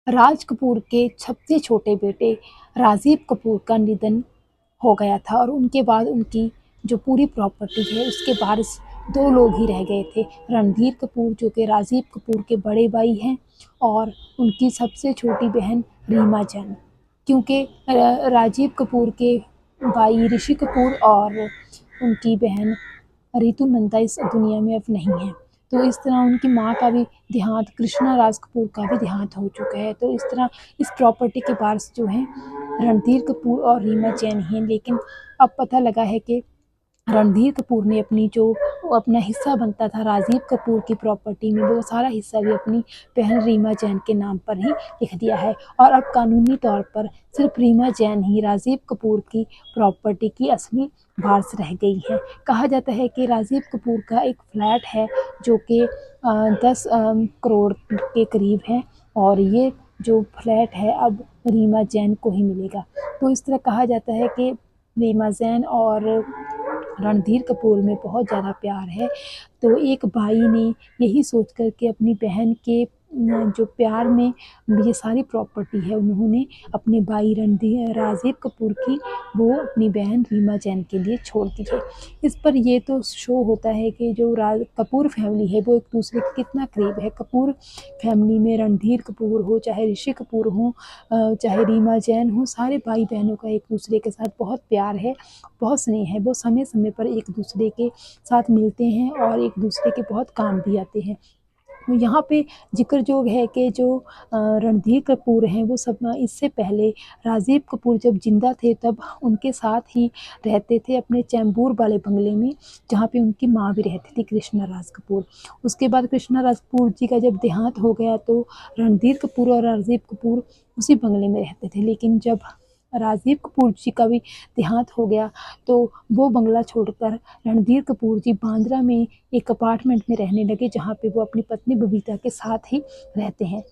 राज कपूर के सबसे छोटे बेटे राजीव कपूर का निधन हो गया था और उनके बाद उनकी जो पूरी प्रॉपर्टी है उसके वारिस 2 लोग ही रह गए थे। रणधीर कपूर जो कि राजीव कपूर के बड़े भाई हैं और उनकी सबसे छोटी बहन रीमा जैन। क्योंकि राजीव कपूर के भाई ऋषि कपूर और उनकी बहन रितु नंदा इस दुनिया में अब नहीं है, तो इस तरह उनकी माँ का भी देहांत, कृष्णा राज कपूर का भी देहांत हो चुका है। तो इस तरह इस प्रॉपर्टी के वारिस जो हैं रणधीर कपूर और रीमा जैन ही हैं। लेकिन अब पता लगा है कि रणधीर कपूर ने अपनी जो अपना हिस्सा बनता था राजीव कपूर की प्रॉपर्टी में, वो सारा हिस्सा भी अपनी बहन रीमा जैन के नाम पर ही लिख दिया है और अब कानूनी तौर पर सिर्फ रीमा जैन ही राजीव कपूर की प्रॉपर्टी की असली वारिस रह गई है। कहा जाता है कि राजीव कपूर का एक फ्लैट है जो कि 10 करोड़ के करीब है और ये जो फ्लैट है अब रीमा जैन को ही मिलेगा। तो इस तरह कहा जाता है कि रीमा जैन और रणधीर कपूर में बहुत ज़्यादा प्यार है। तो एक भाई ने यही सोच कर के अपनी बहन के जो प्यार में ये सारी प्रॉपर्टी है उन्होंने अपने भाई रणधीर राजीव कपूर की वो अपनी बहन रीमा जैन के लिए छोड़ दी है। इस पर ये तो शो होता है कि जो कपूर फैमिली है वो एक दूसरे के कितना करीब है। कपूर फैमिली में रणधीर कपूर हो चाहे ऋषि कपूर हो चाहे रीमा जैन हो, सारे भाई बहनों का एक दूसरे के साथ बहुत प्यार है, बहुत स्नेह है। वो समय समय पर एक दूसरे के साथ मिलते हैं और एक दूसरे के बहुत काम भी आते हैं। तो यहाँ पे जिक्र जो है कि जो रणधीर कपूर हैं वो सब इससे पहले राजीव कपूर जब जिंदा थे तब उनके साथ ही रहते थे अपने चैम्बूर वाले बंगले में, जहाँ पे उनकी माँ भी रहती थी कृष्णा राज कपूर। उसके बाद कृष्णा राज कपूर जी का जब देहांत हो गया तो रणधीर कपूर और राजीव कपूर उसी बंगले में रहते थे। लेकिन जब राजीव कपूर जी का भी देहांत हो गया तो वो बंगला छोड़कर रणधीर कपूर जी बांद्रा में एक अपार्टमेंट में रहने लगे, जहाँ पे वो अपनी पत्नी बबीता के साथ ही रहते हैं।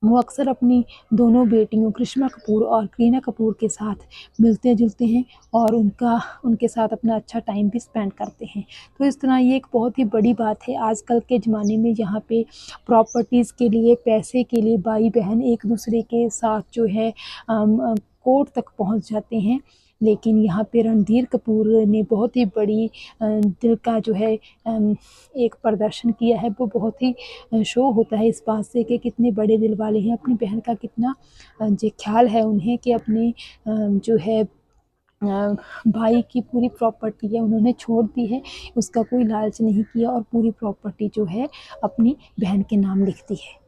वो अक्सर अपनी दोनों बेटियों कृष्णा कपूर और करीना कपूर के साथ मिलते जुलते हैं और उनके साथ अपना अच्छा टाइम भी स्पेंड करते हैं। तो इस तरह ये एक बहुत ही बड़ी बात है आजकल के ज़माने में, जहाँ पे प्रॉपर्टीज़ के लिए, पैसे के लिए भाई बहन एक दूसरे के साथ जो है कोर्ट तक पहुंच जाते हैं। लेकिन यहाँ पे रणधीर कपूर ने बहुत ही बड़ी दिल का जो है एक प्रदर्शन किया है। वो बहुत ही शो होता है इस बात से कि कितने बड़े दिल वाले हैं, अपनी बहन का कितना जो ख्याल है उन्हें कि अपने जो है भाई की पूरी प्रॉपर्टी है उन्होंने छोड़ दी है, उसका कोई लालच नहीं किया और पूरी प्रॉपर्टी जो है अपनी बहन के नाम लिख दी है।